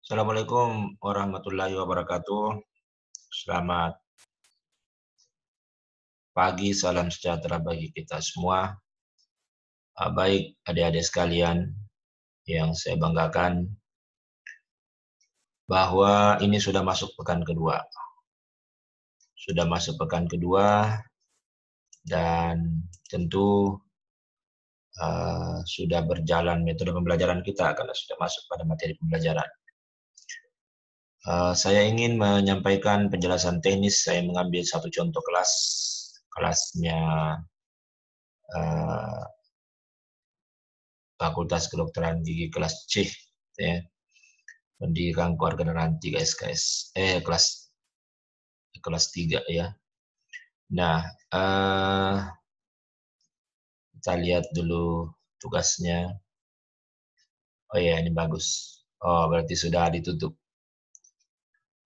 Assalamualaikum warahmatullahi wabarakatuh. Selamat pagi, salam sejahtera bagi kita semua. Baik adik-adik sekalian yang saya banggakan bahwa ini sudah masuk pekan kedua. Sudah masuk pekan kedua dan tentu sudah berjalan metode pembelajaran kita karena sudah masuk pada materi pembelajaran. Saya ingin menyampaikan penjelasan teknis. Saya mengambil satu contoh kelasnya Fakultas Kedokteran Gigi kelas C, ya. Pendidikan Keluarga dan Ranti SKS, kelas 3 ya. Nah, kita lihat dulu tugasnya. Oh ya, ini bagus. Oh, berarti sudah ditutup.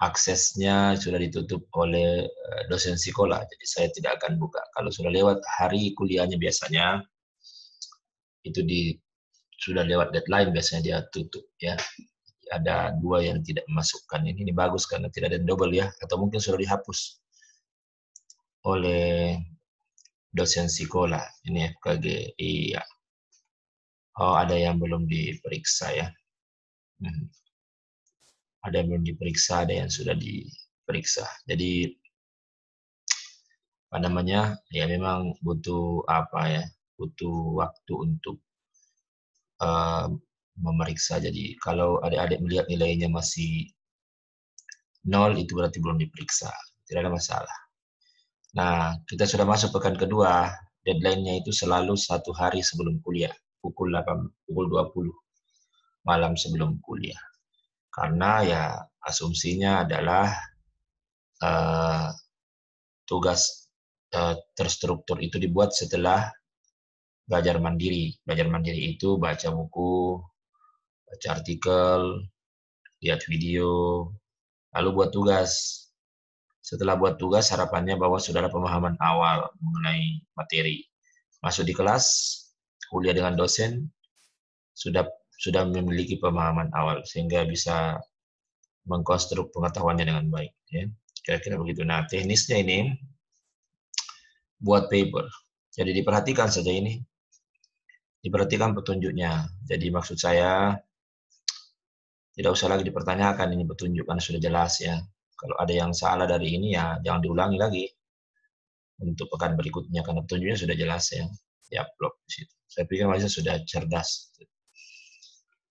Aksesnya sudah ditutup oleh dosen sekolah, jadi saya tidak akan buka. Kalau sudah lewat hari kuliahnya biasanya, itu sudah lewat deadline biasanya dia tutup ya. Ada 2 yang tidak memasukkan ini bagus karena tidak ada double ya, atau mungkin sudah dihapus oleh dosen sekolah. Ini FKG, iya. Oh, ada yang belum diperiksa ya. Ada yang belum diperiksa, ada yang sudah diperiksa. Jadi apa namanya, ya memang butuh butuh waktu untuk memeriksa. Jadi kalau adik-adik melihat nilainya masih 0, itu berarti belum diperiksa. Tidak ada masalah. Nah, kita sudah masuk pekan kedua. Deadline-nya itu selalu 1 hari sebelum kuliah, pukul 20 malam sebelum kuliah. Karena ya asumsinya adalah tugas terstruktur itu dibuat setelah belajar mandiri. Belajar mandiri itu baca buku, baca artikel, lihat video, lalu buat tugas. Setelah buat tugas, harapannya bahwa sudah ada pemahaman awal mengenai materi. Masuk di kelas, kuliah dengan dosen, sudah memiliki pemahaman awal, sehingga bisa mengkonstruk pengetahuannya dengan baik. Ya. Kira-kira begitu. Nah, teknisnya ini, buat paper. Jadi diperhatikan saja ini. Diperhatikan petunjuknya. Jadi maksud saya, tidak usah lagi dipertanyakan ini petunjuk, karena sudah jelas ya. Kalau ada yang salah dari ini ya jangan diulangi lagi untuk pekan berikutnya, karena petunjuknya sudah jelas ya. Di-upload di situ. Saya pikir mahasiswa sudah cerdas.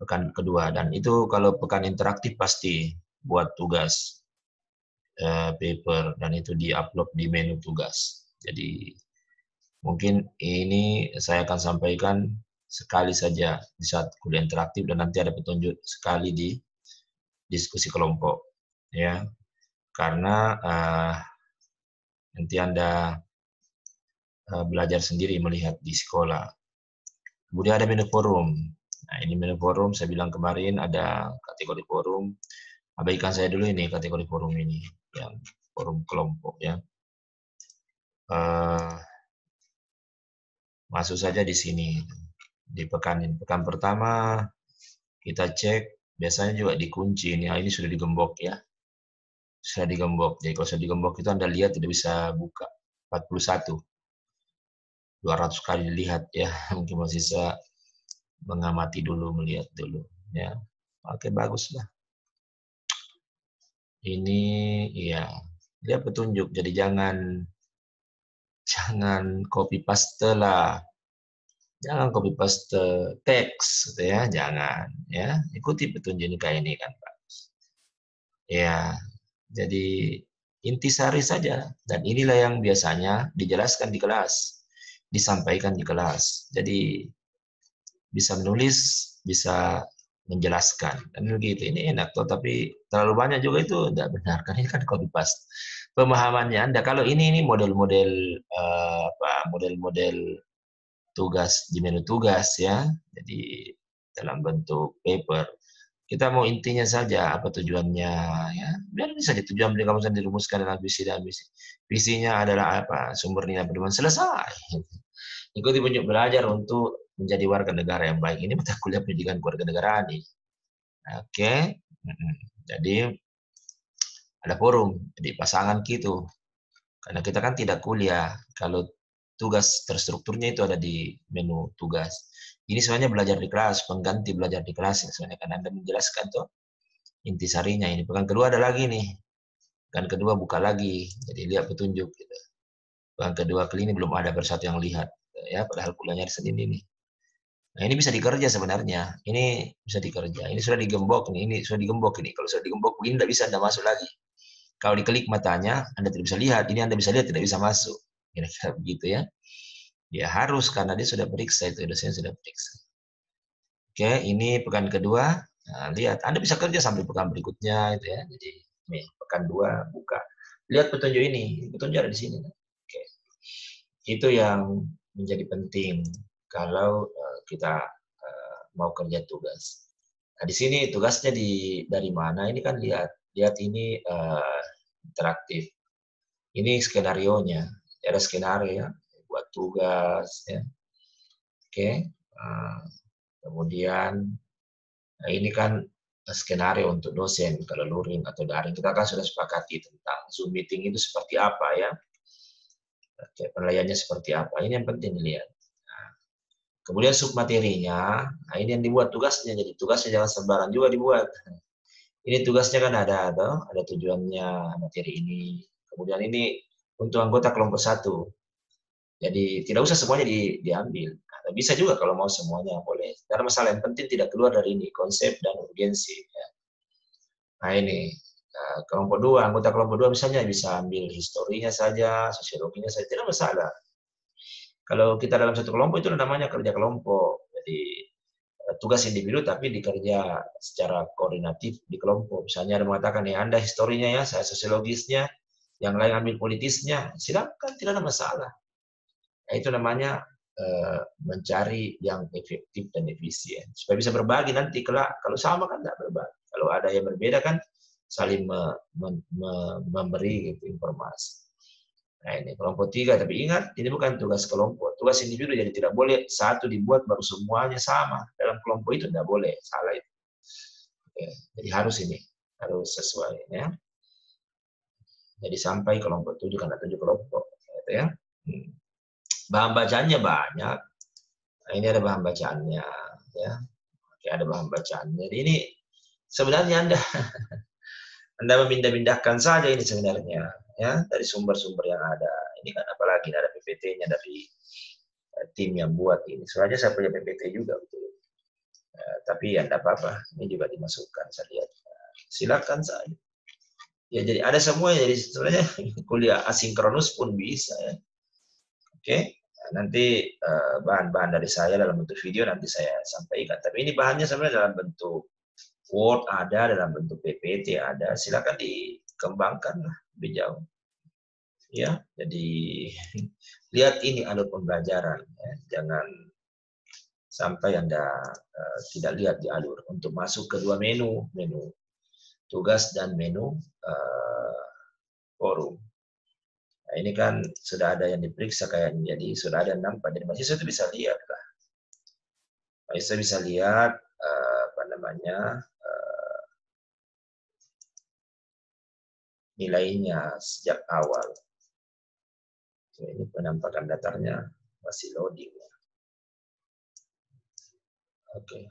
Pekan kedua, dan itu kalau pekan interaktif pasti buat tugas paper, dan itu di-upload di menu tugas. Jadi mungkin ini saya akan sampaikan sekali saja di saat kuliah interaktif, dan nanti ada petunjuk sekali di diskusi kelompok ya, karena nanti Anda belajar sendiri melihat di sekolah. Kemudian ada menu forum. Nah, ini menu forum, saya bilang kemarin ada kategori forum. Abaikan saya dulu ini kategori forum ini, yang forum kelompok ya. Masuk saja di sini, di pekan ini. Pekan pertama kita cek, biasanya juga dikunci ini. Ini sudah digembok ya. Sudah digembok. Jadi kalau sudah digembok itu Anda lihat tidak bisa buka. 41. 200 kali dilihat ya. Mungkin mahasiswa mengamati dulu, melihat dulu ya. Oke, bagus lah. Ini ya, dia petunjuk. Jadi jangan copy paste lah. Jangan copy paste teks gitu ya, jangan ya. Ikuti petunjuk ini kayak ini kan, Pak. Ya. Jadi intisari saja, dan inilah yang biasanya dijelaskan di kelas, disampaikan di kelas. Jadi bisa menulis, bisa menjelaskan, dan begitu. Ini enak tuh, tapi terlalu banyak juga itu tidak benar, kan ini kan copy paste. Pemahamannya Anda, kalau ini model-model model-model tugas di menu tugas ya, jadi dalam bentuk paper. Kita mau intinya saja, apa tujuannya ya. Biar bisa tujuan kamu sendiri dirumuskan dalam visi dan misi. Visinya adalah apa? Sumber nilai pedoman, selesai. Ikuti petunjuk belajar untuk menjadi warga negara yang baik. Ini mata kuliah pendidikan kewarganegaraan nih. Oke. Jadi ada forum, jadi pasangan gitu. Karena kita kan tidak kuliah. Kalau tugas terstrukturnya itu ada di menu tugas. Ini sebenarnya belajar di kelas, pengganti belajar di kelas. Sebenarnya kan Anda menjelaskan tuh intisarinya ini. Pekan kedua ada lagi nih. Pekan kedua buka lagi. Jadi lihat petunjuk. Gitu. Pekan kedua kali ini belum ada bersatu yang lihat. Ya, padahal kuliahnya di Senin ini. Nah, ini bisa dikerja sebenarnya. Ini bisa dikerja. Ini sudah digembok nih. Ini sudah digembok ini. Kalau sudah digembok begini tidak bisa Anda masuk lagi. Kalau diklik matanya, Anda tidak bisa lihat. Ini Anda bisa lihat, tidak bisa masuk. Kira-kira begitu ya. Ya harus, karena dia sudah periksa itu. Dosen sudah periksa. Oke, ini pekan kedua. Nah, lihat, Anda bisa kerja sampai pekan berikutnya. Itu ya. Jadi, nih, pekan 2 buka. Lihat petunjuk ini. Petunjuk ada di sini. Oke. Itu yang menjadi penting kalau kita mau kerja tugas. Nah, di sini tugasnya dari mana? Ini kan lihat ini interaktif. Ini skenarionya. Ada skenario ya, buat tugas ya. Oke. Kemudian ini kan skenario untuk dosen kalau luring atau daring. Kita kan sudah sepakati tentang Zoom meeting itu seperti apa ya. Penilaiannya seperti apa. Ini yang penting dilihat. Kemudian submaterinya, nah ini yang dibuat tugasnya. Jadi tugasnya jangan sembarang juga dibuat. Ini tugasnya kan ada tujuannya materi ini. Kemudian ini untuk anggota kelompok 1. Jadi tidak usah semuanya diambil. Nah, bisa juga kalau mau semuanya boleh. Karena masalah yang penting tidak keluar dari ini konsep dan urgensi. Ya. Nah ini kelompok 2, anggota kelompok 2 misalnya bisa ambil historinya saja, sosiologinya saja, tidak masalah. Kalau kita dalam satu kelompok itu namanya kerja kelompok. Jadi tugas individu tapi dikerja secara koordinatif di kelompok. Misalnya ada mengatakan ya Anda historinya ya, saya sosiologisnya, yang lain ambil politisnya, silakan tidak ada masalah. Nah, itu namanya mencari yang efektif dan efisien supaya bisa berbagi nanti kalau sama kan tidak berbagi. Kalau ada yang berbeda kan saling memberi gitu, informasi. Nah ini kelompok 3, tapi ingat ini bukan tugas kelompok, tugas individu, jadi tidak boleh satu dibuat baru semuanya sama. Dalam kelompok itu tidak boleh, salah itu. Oke, jadi harus ini, harus sesuai ya. Jadi sampai kelompok 7 karena 7 kelompok, gitu ya. Bahan bacaannya banyak. Nah, ini ada bahan bacaannya, ya. Oke, ada bahan bacaannya. Jadi ini sebenarnya Anda memindah-mindahkan saja ini sebenarnya, ya, dari sumber-sumber yang ada. Ini kan apalagi ada PPT-nya dari tim yang buat ini. Soalnya saya punya PPT juga, betul. Tapi ya tidak apa-apa, ini juga dimasukkan, saya lihat. Silakan saja. Ya jadi ada semua, jadi sebenarnya kuliah asinkronus pun bisa ya. Oke, nanti bahan-bahan dari saya dalam bentuk video nanti saya sampaikan. Tapi ini bahannya sebenarnya dalam bentuk Word ada, dalam bentuk PPT ada. Silakan dikembangkan lah lebih jauh. Ya, jadi lihat ini alur pembelajaran. Ya. Jangan sampai Anda tidak lihat di alur untuk masuk ke dua menu tugas dan menu forum. Nah, ini kan sudah ada yang diperiksa kayaknya, jadi sudah ada 6, jadi mahasiswa itu bisa lihat lah. Mahasiswa bisa lihat apa namanya nilainya sejak awal. So, ini penampakan datarnya masih loading. Oke.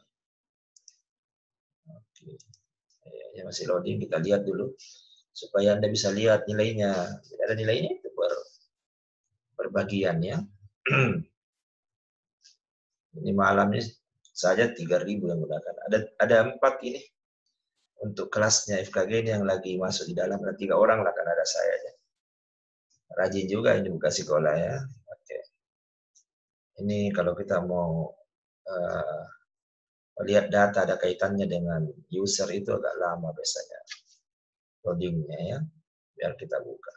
Ya, masih loading, kita lihat dulu supaya Anda bisa lihat nilainya. Jadi ada nilainya itu berbagian ya. Ini malamnya saja 3.000 yang gunakan. Ada 4 ini untuk kelasnya FKG ini yang lagi masuk di dalam. Ada 3 orang lah, kan ada saya aja. Rajin juga ini buka sekolah ya. Oke. Ini kalau kita mau melihat data ada kaitannya dengan user itu agak lama biasanya loadingnya ya. Biar kita buka.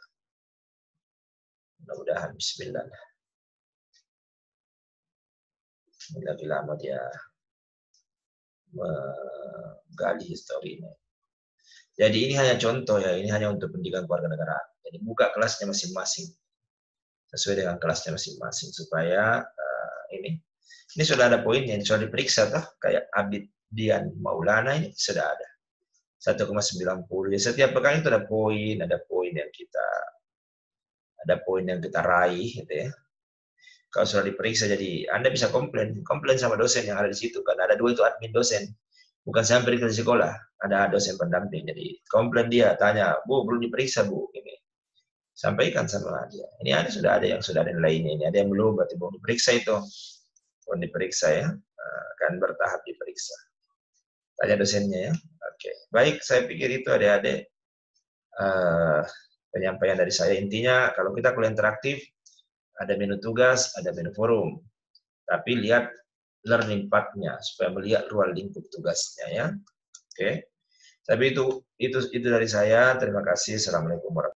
Mudah-mudahan bismillah. Ini lagi lama dia menggali historinya. Jadi ini hanya contoh ya, ini hanya untuk pendidikan kewarganegaraan. Jadi buka kelasnya masing-masing sesuai dengan kelasnya masing-masing supaya ini sudah ada poinnya, ini sudah diperiksa toh, kayak Abid Dian Maulana ini sudah ada. 1,90. Jadi setiap pekan itu ada poin yang kita raih gitu ya. Kalau sudah diperiksa, jadi Anda bisa komplain sama dosen yang ada di situ, kan ada 2 itu admin dosen, bukan saya periksa di sekolah, ada dosen pendamping. Jadi komplain dia, tanya, Bu, belum diperiksa Bu, ini sampaikan sama dia. Ini sudah ada yang nilainya, ini ada yang belum, berarti belum diperiksa itu, belum diperiksa ya, akan bertahap diperiksa. Tanya dosennya ya. Oke, baik, saya pikir itu adik-adik penyampaian dari saya. Intinya kalau kita kuliah interaktif, ada menu tugas, ada menu forum. Tapi lihat learning path-nya supaya melihat ruang lingkup tugasnya ya. Oke. Tapi itu dari saya. Terima kasih. Assalamualaikum warahmatullahi wabarakatuh.